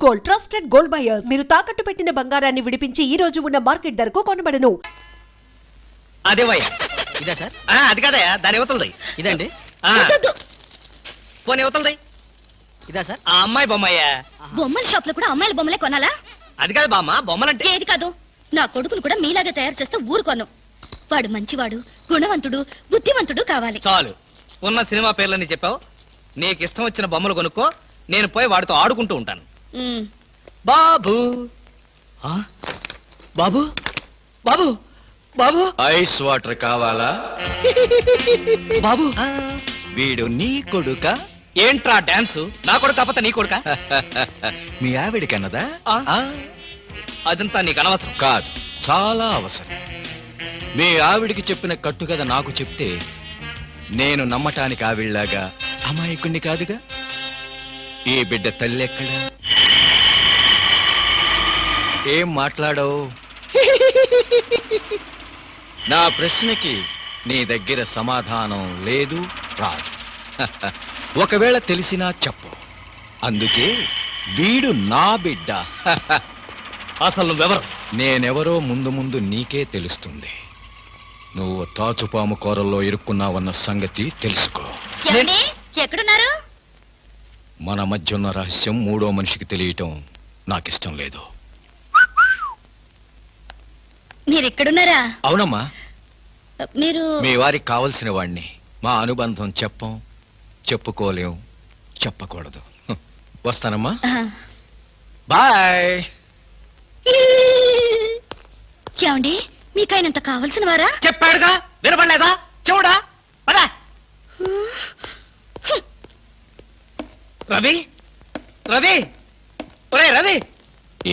Gold, trusted gold buyers. మీరు తాకట్టు పెట్టిన బంగారాన్ని విడిపించి ఈ రోజు ఉన్న మార్కెట్ ధరకు కొనబడను. అదేవయ్యా, ఇదా సార్? అది కాదయ్యా, దాని ఇవతలది. ఇదండి. పోనీ ఇవతలది. ఇదా సార్? ఆ అమ్మాయి బొమ్మయ్యా. బొమ్మల షాప్ లో కూడా అమ్మాయిల బొమ్మలే కొనాలా? అది కాదు బామ్మ, బొమ్మలంటే ఏది కాదు. నా కొడుకును కూడా మీలాగే తయారు చేస్తే ఊరుకోను. వాడు మంచివాడు, గుణవంతుడు, బుద్ధివంతుడు కావాలి. చాలు, ఉన్న సినిమా పేర్లని చెప్పావు. నీకు ఇష్టం వచ్చిన బొమ్మలు కొనుక్కో, నేను పోయి వాడితో ఆడుకుంటూ ఉంటాను. బాబు బాబు బాబు బాబు ఐస్ వాటర్ కావాలా? బాబు వీడు నీ కొడుక? ఏంట్రా డాన్స్? నా కొడుకు కాకపోతే నీ కొడుక? మీ ఆవిడికన్నదా? అదంతా నీకు అనవసరం. కాదు, చాలా అవసరం. మీ ఆవిడికి చెప్పిన కట్టుకథ నాకు చెప్తే నేను నమ్మటానికి ఆవిడలాగా అమాయకుణ్ణి కాదుగా. ఈ బిడ్డ తల్లి ఎక్కడ? ఏం మాట్లాడవు? నా ప్రశ్నకి నీ దగ్గర సమాధానం లేదు, రాదు. ఒకవేళ తెలిసినా చెప్పు. అందుకే వీడు నా బిడ్డ. అసలు నువ్వెవరు? నేనెవరో ముందు ముందు నీకే తెలుస్తుంది. నువ్వు తాచుపాము కూరల్లో ఇరుక్కున్నావన్న సంగతి తెలుసుకో. ఎక్కడున్నారు? మన మధ్య ఉన్న రహస్యం మూడో మనిషికి తెలియటం నాకిష్టం లేదు. మీరెక్కడున్నారా? అవునమ్మా, మీరు మీ వారికి కావలసిన వాణ్ణి. మా అనుబంధం చెప్పం, చెప్పుకోలేం, చెప్పకూడదు. వస్తానమ్మా, బాయ్. ఏమండి, మీకైనంత కావలసిన వారా? చెప్పాడుగా, వినపడలేదా? చూడా పదా. రవి రవి ఒరే రవి.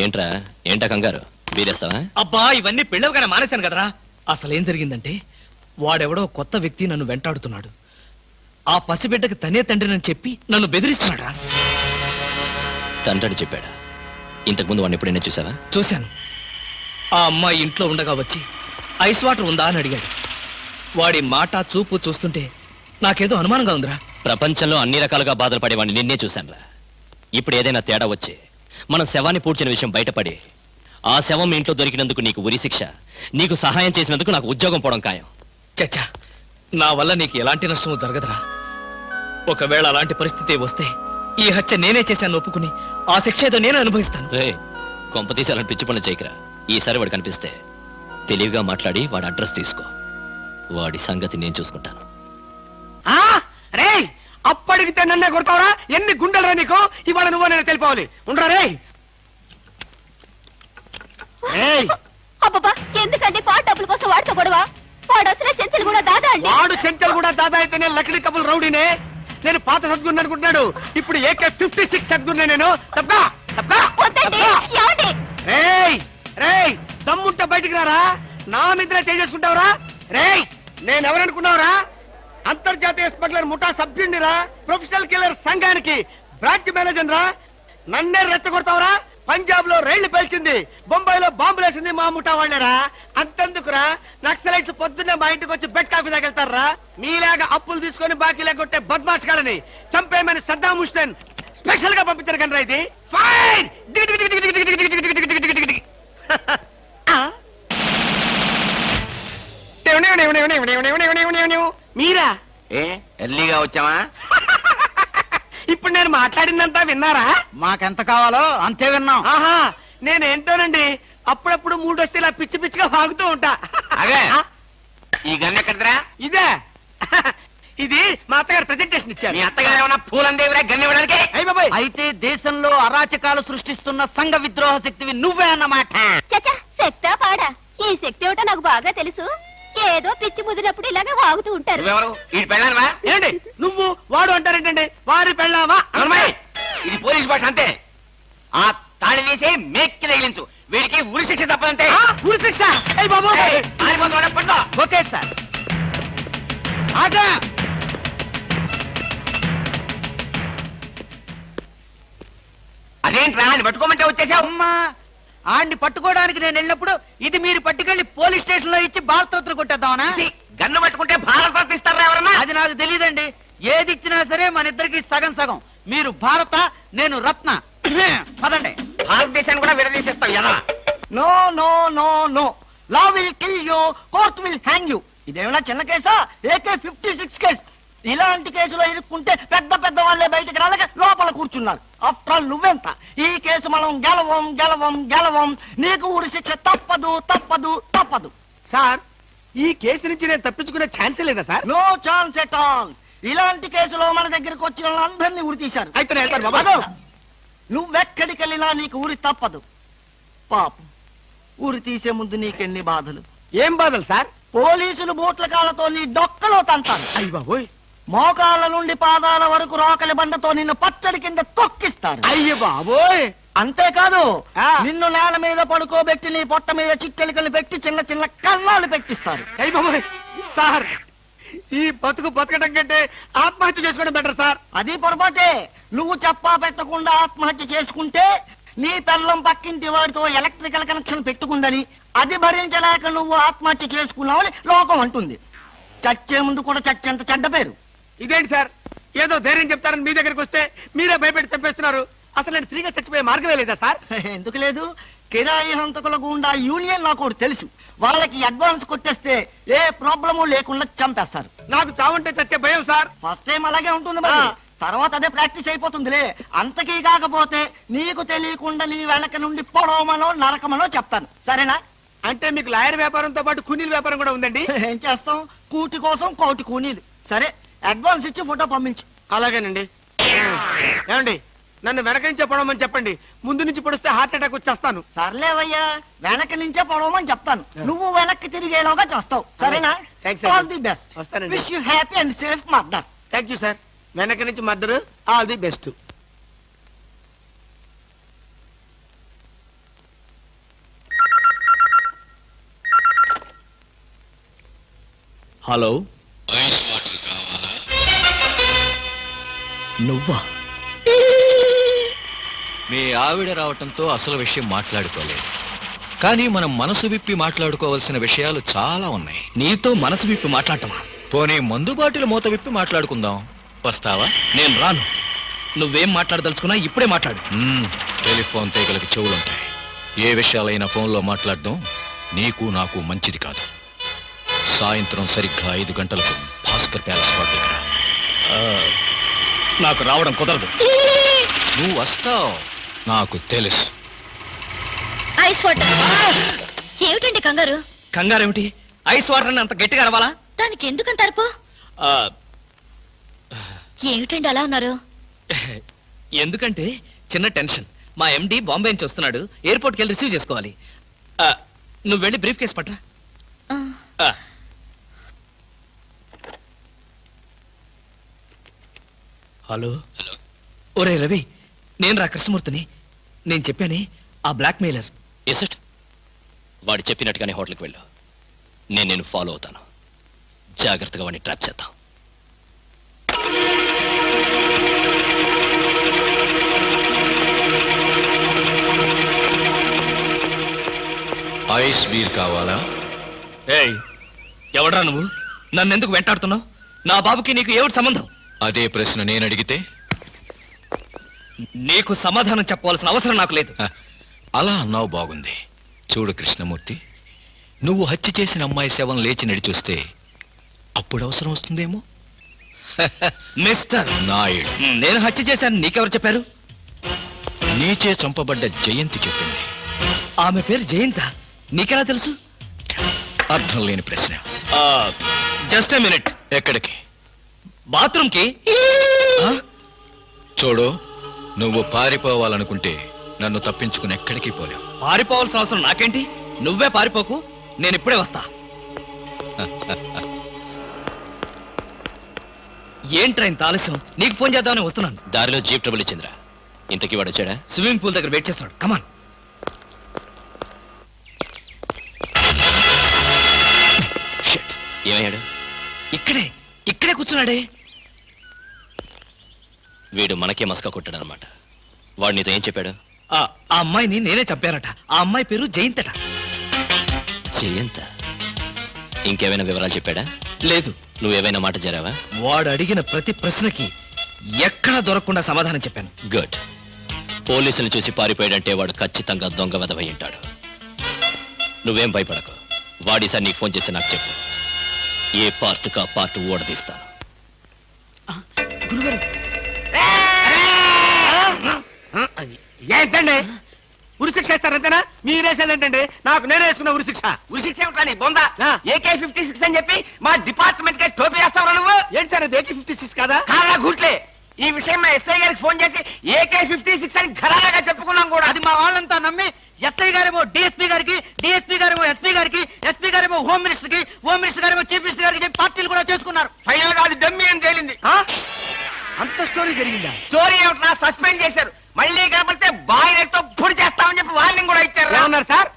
ఏంట్రా, ఏంటా కంగారు? బీరేస్తావా? అబ్బా, ఇవన్నీ పెళ్ళవగానే మానేశాను కదరా. అసలేం జరిగిందంటే, వాడెవడో కొత్త వ్యక్తి నన్ను వెంటాడుతున్నాడు. ఆ పసిబిడ్డకి తనే తండ్రినని చెప్పి నన్ను బెదిరిస్తున్నాడా. తండ్రి చెప్పాడా? ఇంతకుముందు వాడిని ఎప్పుడైనా చూసావా? చూశాను. ఆ అమ్మాయి ఇంట్లో ఉండగా వచ్చి ఐస్ వాటర్ ఉందా అని అడిగాడు. వాడి మాట చూపు చూస్తుంటే నాకేదో అనుమానంగా ఉందిరా. ప్రపంచంలో అన్ని రకాలుగా బాధలు పడేవాడిని నిన్నే చూశానురా. ఇప్పుడు ఏదైనా తేడా వచ్చి మనం శవాన్ని పూడ్చిన విషయం బయటపడి ఆ శవం మీ ఇంట్లో దొరికినందుకు నీకు ఉరి శిక్ష, నీకు సహాయం చేసినందుకు నాకు ఉద్యోగం పోవడం ఖాయం. చచ్చా, నా వల్ల నీకు ఎలాంటి నష్టము జరగదురా. ఒకవేళ అలాంటి పరిస్థితి వస్తే ఈ హత్య నేనే చేశాను ఒప్పుకుని ఆ శిక్ష ఏదో నేను అనుభవిస్తాను. రే, కొంపతీసి అలాంటి పిచ్చి పనులు చేయకరా. ఈసారి వాడు కనిపిస్తే తెలివిగా మాట్లాడి వాడి అడ్రస్ తీసుకో. వాడి సంగతి నేను చూసుకుంటాను. రే, అప్పడిగితే నన్నే కొడతావరా? ఎన్ని గుండెలరా నీకు? ఇవాళ నువ్వు నేను తెలిపోవాలి. ఉండరా రే. అబ్బబ్బా, ఎందుకండి పాట డబ్బుల కోసం వాడితో గొడవ? వాడు అసలే చెంచలు కూడా దాదా అండి. వాడు చెంచలు కూడా దాదా అయితే నేను లక్డీ కబుల్ రౌడీనే. నేను పాత సద్గురు అనుకుంటున్నాడు. ఇప్పుడు AK-56 సద్గురునే నేను. తప్పకా దమ్ముంటే బయటికి రారా. నా మీద చేసుకుంటావురా? రేయ్, నేనెవరనుకున్నావురా? అంతర్జాతీయ స్మగ్లర్ ముఠా సభ్యుడిరా, ప్రొఫెషనల్ కిల్లర్ సంఘానికి బ్రాంచ్ మేనేజర్ రా. నన్నే రెచ్చగొడతావురా? పంజాబ్ లో రైళ్లు పేల్చింది, బొంబాయిలో బాంబులేసింది మా ముఠా వాళ్ళేరా. అంతెందుకురా, నక్సలైట్స్ పొద్దున్నే మా ఇంటికి వచ్చి బెడ్ కాఫీ తాగెళ్తారా. మీలాగా అప్పులు తీసుకొని బాకీ లేకొట్టే బద్మాష్ గాలని చంపేయమని సద్దాం హుస్సేన్ స్పెషల్ గా పంపించారు కనరా. ఇది ఫైన్. మీరా? ఎర్లీగా వచ్చావా? ఇప్పుడు నేను మాట్లాడిందంతా విన్నారా? మాకెంత కావాలో అంతే విన్నాం. ఆహా, నేనేంటోనండి అప్పుడప్పుడు మూడొస్తే ఇలా పిచ్చి పిచ్చిగా వాగుతూ ఉంటా. అదే, ఈ గన్ ఎక్కడరా? ఇదే. ఇది మా అత్తగారు ప్రెజెంటేషన్ ఇచ్చారు. మీ అత్తగారు ఏమన్నా పూలందేవిరా గన్ ఇవ్వడానికి? అయ్య బాబాయ్, అయితే దేశంలో అరాచకాలు సృష్టిస్తున్న సంఘ విద్రోహ శక్తివి నువ్వే అన్నమాట. చచ్చా, శక్తా పాడా? ఈ శక్తి ఏమిటో నాకు బాగా తెలుసు. ఏదో పిచ్చి ముదిరినప్పుడు ఇలాగే వాగుతూ ఉంటారు. నువ్వెవరు? ఈ పెళ్ళానవా? ఏంటి నువ్వు వాడు అంటారేంటండి? వారి పెళ్ళావా? ఇది పోలీస్ భాష అంతే. ఆ తాళి వేసి మేక్కి తగిలించు. వీడికి ఉరి శిక్ష తప్పదంటే. ఉరి శిక్ష? అయ్య బాబు, ఓకే సార్. ఆగా. అదేంట్రా, అని పట్టుకోమంటే వచ్చేసావు? ఆడిని పట్టుకోవడానికి నేను వెళ్ళినప్పుడు ఇది మీరు పట్టుకెళ్లి పోలీస్ స్టేషన్ లో ఇచ్చి భారతోత్తర కొట్టేద్దామనా? గన్ను పట్టుకుంటే భారత ఇస్తారా ఎవరన్నా? అది నాకు తెలియదండి. ఏది ఇచ్చినా సరే మన ఇద్దరికి సగం సగం. మీరు భారత, నేను రత్న. పదండి. భారతదేశాన్ని కూడా విడదీసేస్తావు ఎలా? No no no no, law will kill you, court will hang you. ఇదేమైనా చిన్న కేసా? AK-56 case. ఇలాంటి కేసులో ఇరుక్కుంటే పెద్ద పెద్ద వాళ్ళే బయటకు రాలేక లోపల కూర్చున్నారు. ఆఫ్టర్ ఆల్ నువ్వెంత? ఈ కేసు మనం గెలవం గెలవం గెలవం. నీకు ఉరి శిక్ష తప్పదు తప్పదు తప్పదు. సార్, ఈ కేసు నుంచి నేను తప్పించుకునే ఛాన్సే లేదా sir? No chance at all. ఇలాంటి కేసులో మన దగ్గరకు వచ్చిన వాళ్ళందరినీ ఉరి తీశారు. అయితే నేను వెళ్తాను బాబా. అదో, నువ్వెక్కడికి వెళ్ళినా నీకు ఉరి తప్పదు. పాపం, ఉరి తీసే ముందు నీకెన్ని బాధలు. ఏం బాధలు సార్? పోలీసులు బూట్ల కాళ్ళతో నీ డొక్కలో తంతారు. అయ్యి బాబోయ్, మోకాళ్ళ నుండి పాదాల వరకు రోకలి బండతో నిన్ను పచ్చడి కింద తొక్కిస్తారు. అయ్యి బాబోయ్. అంతేకాదు, ఆ. నిన్ను నేల మీద పడుకోబెట్టి నీ పొట్ట మీద చిట్టెలికలు పెట్టి చిన్న చిన్న కన్నాలు పెట్టిస్తారు. అయ్యి బాబోయ్. సార్, ఈ బతుకు బతకడం కంటే ఆత్మహత్య చేసుకోవడం బెటర్ సార్. అది పొరపాటే. నువ్వు చెప్పా పెట్టకుండా ఆత్మహత్య చేసుకుంటే నీ పెళ్ళం పక్కింటి వాడితో ఎలక్ట్రికల్ కనెక్షన్ పెట్టుకుందని అది భరించలేక నువ్వు ఆత్మహత్య చేసుకున్నావని లోకం అంటుంది. చచ్చే ముందు కూడా చచ్చేంత చెడ్డ పేరు. ఇదేంటి సార్, ఏదో ధైర్యం చెప్తారని మీ దగ్గరికి వస్తే మీరే భయపెట్టి చంపేస్తున్నారు. అసలు నేను ఫ్రీగా చచ్చిపోయే మార్గమే లేదా సార్? ఎందుకు లేదు? కిరాయి హంతకుల గుండా యూనియన్ నాకు ఒకటి తెలుసు. వాళ్ళకి అడ్వాన్స్ కొట్టేస్తే ఏ ప్రాబ్లము లేకుండా చంపేస్తారు. నాకు చావుంటే చచ్చే భయం సార్. ఫస్ట్ టైం అలాగే ఉంటుంది మరి. తర్వాత అదే ప్రాక్టీస్ అయిపోతుందిలే. అంతకీ కాకపోతే నీకు తెలియకుండా నీ వెనక నుండి పొడవమనో నరకమనో చెప్తాను. సరేనా? అంటే మీకు లాయర్ వ్యాపారంతో పాటు కూలీల వ్యాపారం కూడా ఉందండి? ఏం చేస్తాం, కూటి కోసం కోటి కూనీలు. సరే, అడ్వాన్స్ ఇచ్చి ఫోటో పంపించు. అలాగేనండి. ఏమండి, నన్ను వెనక నుంచే పొడవమని చెప్పండి. ముందు నుంచి పొడిస్తే హార్ట్ అటాక్ వచ్చేస్తాను. సర్లేవయ్యా, వెనక నుంచే పొడవమని చెప్తాను. నువ్వు వెనక్కి తిరిగేలోగా చేస్తావు. సరేనా? Thanks, sir. All the best. వస్తానండి. Wish you happy and safe murder. Thank you sir. వెనక నుంచి మద్దరు, all the best. Hello, ice water కావాలా? నువ్వా? మీ ఆవిడ రావటంతో అసలు విషయం మాట్లాడుకోలేదు, కానీ మనం మనసు విప్పి మాట్లాడుకోవాల్సిన విషయాలు చాలా ఉన్నాయి. నీతో మనసు విప్పి మాట్లాడటమా? పోనీ మందు బాటిల్ మూత విప్పి మాట్లాడుకుందాం. వస్తావా? నేను రాను. నువ్వేం మాట్లాడదలుచుకున్నా ఇప్పుడే మాట్లాడు. టెలిఫోన్ తీగలకి చెవులుంటాయి. ఏ విషయాలైనా ఫోన్లో మాట్లాడడం నీకు నాకు మంచిది కాదు. సాయంత్రం సరిగ్గా 5 గంటలకు భాస్కర్ ప్యాలెస్ హోటల్కి రా. నాకు రావడం కుదరదు. నువ్వు వస్తావు, నాకు తెలుసు. Ice water. ఏమిటండి కంగారు? కంగారేమిటి? ఐస్ వాటర్ అని అంత గట్టిగా అరవాలా? దానికి ఎందుకంత అరుపు? ఏమిటండి అలా ఉన్నారు? ఎందుకంటే చిన్న టెన్షన్. మా ఎండి బాంబే నుంచి వస్తున్నాడు. ఎయిర్పోర్ట్కి వెళ్ళి రిసీవ్ చేసుకోవాలి. నువ్వు వెళ్ళి బ్రీఫ్ కేసు పట్రా. ఆ, హలో. ఒరే రవి, నేను రా కృష్ణమూర్తిని. నేను చెప్పానే, ఆ బ్లాక్ మెయిలర్. ఎసట్ వాడు చెప్పినట్టుగానే హోటల్కి వెళ్ళు. నేను ఫాలో అవుతాను. జాగ్రత్తగా వాడిని ట్రాప్ చేద్దాం. ఐస్ బీర్ కావాలా? ఏయ్, ఎవడ్రా నువ్వు? నన్ను ఎందుకు వెంటాడుతున్నావు? నా బాబుకి నీకు ఏమిటి సంబంధం? అదే ప్రశ్న నేను అడిగితే? నీకు సమాధానం చెప్పవలసిన అవసరం నాకు లేదు. అలా అన్నావు, బాగుంది. చూడు కృష్ణమూర్తి, నువ్వు హత్య చేసిన అమ్మాయి శవం లేచి నడిచొస్తే అప్పుడు అవసరం వస్తుందేమో. మిస్టర్ నాయుడు, నేను హత్య చేశాను నీకెవరు చెప్పారు? నీచే చంపబడ్డ జయంతి చెప్పింది. ఆమె పేరు జయంత. నీకెలా తెలుసు? అర్థం లేని ప్రశ్న. Just a minute. ఎక్కడికి? బాత్రూమ్ కి. చూడు, నువ్వు పారిపోవాలనుకుంటే నన్ను తప్పించుకుని ఎక్కడికి పోలేవు. పారిపోవాల్సిన అవసరం నాకేంటి? నువ్వే పారిపోకు, నేను ఇప్పుడే వస్తా. ఏంట్రా ఇంత ఆలస్యం? నీకు ఫోన్ చేద్దామని వస్తున్నాను. దారిలో జీప్ ట్రబుల్ ఇచ్చిందిరా. ఇంతకీ వాడు వచ్చాడా? స్విమ్మింగ్ పూల్ దగ్గర వెయిట్ చేస్తున్నాడు. కమాన్. ఏమయ్యాడు? ఇక్కడే కూర్చున్నాడే. వీడు మనకే మస్కా కొట్టాడనమాట. వాడు నీతో ఏం చెప్పాడు? ఆ అమ్మాయిని నేనే చంపానట. ఆ అమ్మాయి పేరు జయంతట. జయంత? ఇంకేమైనా వివరాలు చెప్పాడా? లేదు. నువ్వేమైనా మాట చేరావా? వాడు అడిగిన ప్రతి ప్రశ్నకి ఎక్కడా దొరకకుండా సమాధానం చెప్పాను. గుడ్. పోలీసులు చూసి పారిపోయాడంటే వాడు ఖచ్చితంగా దొంగ వెధవై ఉంటాడు. నువ్వేం భయపడకు. వాడిసారి నీకు ఫోన్ చేసి నాకు చెప్పు. ఏ పార్ట్ కా పార్ట్ ఓడదీస్తాను. ఏంటండి ఉరిశిక్ష ఇస్తారంతేనా? మీరేసేదేంటండి? నాకు నేనే వేసుకున్న ఉరిశిక్ష. ఉరిశిక్ష ఏమిటా నీ బొంద? ఆ. AK-56 అని చెప్పి మా డిపార్ట్మెంట్ కి టోపీ వేస్తావు నువ్వు. ఏంటి సార్ అది AK-56 కాదా? కాలా గుట్లే. ఈ విషయం మా ఎస్ఐ గారికి ఫోన్ చేసి AK-56 అని ఘరాగా చెప్పుకున్నాం కూడా. అది మా వాళ్ళంతా నమ్మి ఎస్ఐ గారేమో డిఎస్పీ గారికి, డిఎస్పీ గారేమో ఎస్పీ గారికి, ఎస్పీ గారేమో హోమ్ మినిస్టర్ కి, హోమ్ మినిస్టర్ గారేమో చీఫ్ మినిస్టర్ గారికి చెప్పి పార్టీలు కూడా చేసుకున్నారు. ఫైనల్ గా అది దమ్మి అని తేలింది. ఆ? అంత స్టోరీ జరిగిందా? స్టోరీ ఏమిటా? సస్పెండ్ చేశారు. మళ్ళీ కనపడితే బాయిలర్తో పొడి చేస్తామని చెప్పి వార్నింగ్ కూడా ఇచ్చారు. ఏమన్నారు సార్?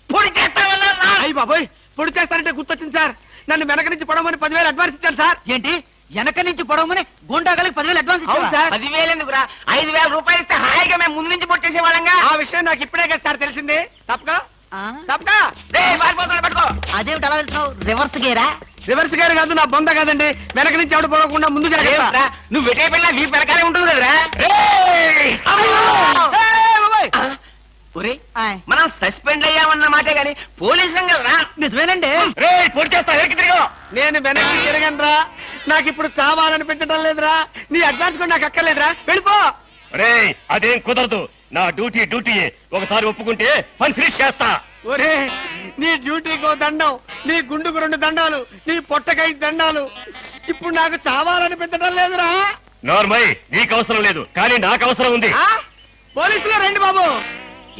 పొడి చేస్తామన్నారు. అయ్యి బాబోయ్, పొడి చేస్తారంటే గుర్తొచ్చింది సార్. నన్ను వెనక నుంచి పడమని 10,000 అడ్వాన్స్ ఇచ్చాను సార్. ఏంటి వెనక నుంచి పొడవమని గుండాగలకి 10,000 అడ్వాన్స్ అవును ఇచ్చావా? సార్. 10,000 ఎందుకురా? 5,000 రూపాయలు ఇస్తే హాయిగా మేము ముందు నుంచి పొట్టేసే వాళ్ళంగా. ఆ విషయం నాకు ఇప్పుడే కదా సార్ తెలిసింది. తప్పగా ఆ? తప్పగా పారిపోతున్నా పట్టుకో. అదేమిటి అలా వెళ్తున్నావు? రివర్స్ గేరా? రివర్స్ గారు కాదు, నా బొంద కాదండి. వెనక నుంచి ఎవడు పోకుండా ముందు జాగ్రత్త. ఏమిట్రా? నువ్వు వెటే పిల్ల వీ పెరకాలే ఉంటుంది కదరా. ఏయ్, బాబోయ్. ఒరే, మనం సస్పెండ్ అయ్యామన్న మాటే గాని పోలీసులం కదరా. నిజమేనండి. రేయ్, పొడి చేస్తా, వెనక్కి తిరిగి. నేను వెనక్కి తిరగనురా. నాకు ఇప్పుడు చావాలనిపించడం లేదురా. నీ అడ్వాన్స్ కూడా నాకు అక్కర్లేదురా. వెళ్ళిపో. రేయ్, అదేం కుదరదు. నా డ్యూటీ ఒకసారి ఒప్పుకుంటే పని ఫినిష్ చేస్తా. ఒరే, నీ డ్యూటీకో దండం, నీ గుండుకు 2 దండాలు, నీ పొట్టకై దండాలు. ఇప్పుడు నాకు చావాలనిపించడం లేదురా. నార్మల్, నీకు అవసరం లేదు, కానీ నాకు అవసరం ఉంది. ఆ? పోలీసులు రండి బాబు.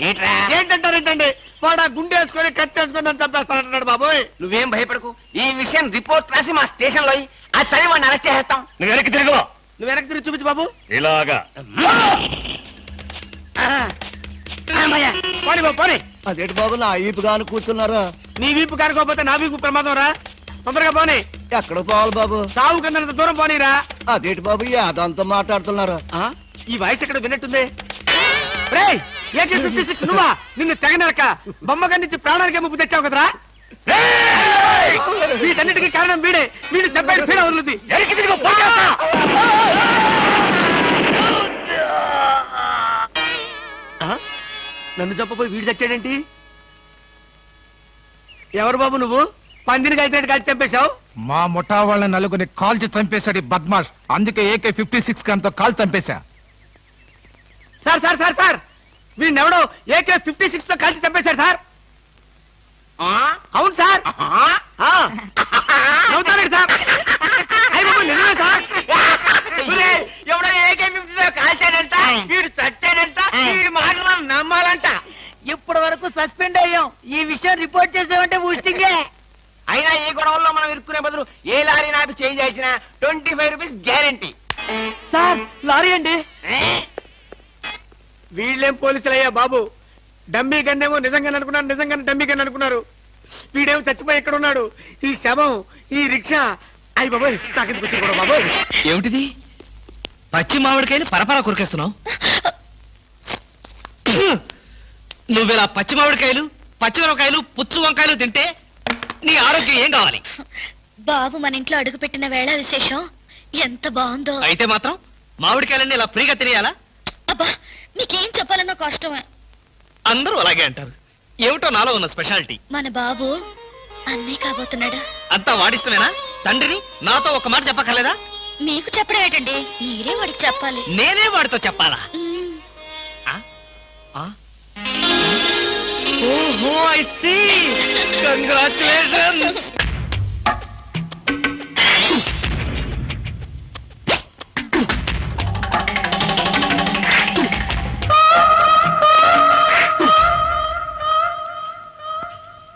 ఏంట్రా? ఏంటంటారేంటండి? వాడు ఆ గుండె వేసుకొని కత్తి వేసుకొని నన్ను చంపేస్తానంటున్నాడు బాబోయ్. నువ్వేం భయపడకు. ఈ విషయం రిపోర్ట్ రాసి మా స్టేషన్ లో ఆ తల్లి వాడిని అరెస్ట్ చేస్తాం. నువ్వు వెనక్కి తిరుగు. నువ్వు వెనక్కి తిరిగి చూపించు బాబు. ఇలాగా పోనీ బాబు, పోనీ. అదేంటి బాబు నా ఈపుగాను కూర్చున్నారా? నీ వీపు కానుకోకపోతే నా వీపు ప్రమాదం రా. తొందరగా పోనీ. ఎక్కడ పోవాలి బాబు? సాగు కింద దూరం పోనీరా. అదేంటి బాబు అదంతా మాట్లాడుతున్నారా? ఆ? ఈ వాయిస్ ఎక్కడ విన్నట్టుంది? రేయ్, AK-56 నువ్వా? నిన్ను తెగనరక బొమ్మగా నుంచి ప్రాణానికి ముప్పు తెచ్చావు కదరా. రేయ్! వీటన్నిటికీ కారణం వీడే. వీడు చెప్పాడు పీడ వదులుద్ది. వెనక్కి తిరుగు, పొడి చేస్తా. ఆ? నన్ను చెప్పపోయి వీడు చచ్చాడేంటి? ఎవరు బాబు నువ్వు? పందిని కలిసి కలిసి చంపేశావు. మా ముఠా వాళ్ళ నలుగురిని కాల్చి చంపేశాడు ఈ బద్మాష్. అందుకే AK-56 గన్తో కాల్ చంపేశా. సార్ సార్ సార్ సార్, వీడినెవడో AK-56 తో కలిసి చంపేశారు సార్. అవును సార్. నవ్వుతారండి సార్. అయ్య బాబు, నిజమే సార్. ఎవడో AK-50 కాల్చాడంట, వీడు చచ్చాడంట, వీడి మాటలు నమ్మాలంట. ఇప్పటి వరకు సస్పెండ్ అయ్యాం. ఈ విషయం రిపోర్ట్ చేసామంటే ఊస్టింగే. అయినా ఈ గొడవల్లో మనం ఇరుక్కునే బదులు ఏ లారీ నాకు చేంజ్ చేసిన 25 రూపీస్ గ్యారంటీ. సార్, లారీ అండి. వీళ్ళేం పోలీసులయ్యా బాబు. డమ్మీ గన్నేమో నిజంగానే అనుకున్నారు, నిజంగానే డమ్మీ గన్ అనుకున్నారు. వీడేమో చచ్చిపోయి ఎక్కడ ఉన్నాడు? ఈ శవం, ఈ రిక్షా. అయ్యి బాబోయ్, నాకెందుకు వచ్చింది కూడా బాబోయ్. ఏమిటిది? పచ్చి మామిడికాయలు పరపరా కొరికేస్తున్నావు. నువ్విలా పచ్చి మామిడికాయలు, పచ్చిమిరపకాయలు, పుచ్చు వంకాయలు తింటే నీ ఆరోగ్యం ఏం కావాలి? బాబు మన ఇంట్లో అడుగుపెట్టిన వేళ విశేషం ఎంత బాగుందో. అయితే మాత్రం మామిడికాయలన్నీ ఇలా ఫ్రీగా తినేయాలా? అబ్బా, మీకేం చెప్పాలన్నా కష్టమే. అందరూ అలాగే అంటారు. ఏమిటో నాలో ఉన్న స్పెషాలిటీ. మన బాబు అన్నీ కాబోతున్నాడా? అంతా వాడిష్టమేనా? తండ్రిని నాతో ఒక మాట చెప్పక్కర్లేదా? మీకు చెప్పడం ఏంటండి, మీరే వాడికి చెప్పాలి. నేనే వాడితో చెప్పాలా? మ్మ్. ఓహో, ఐ సీ. కంగ్రాచులేషన్స్.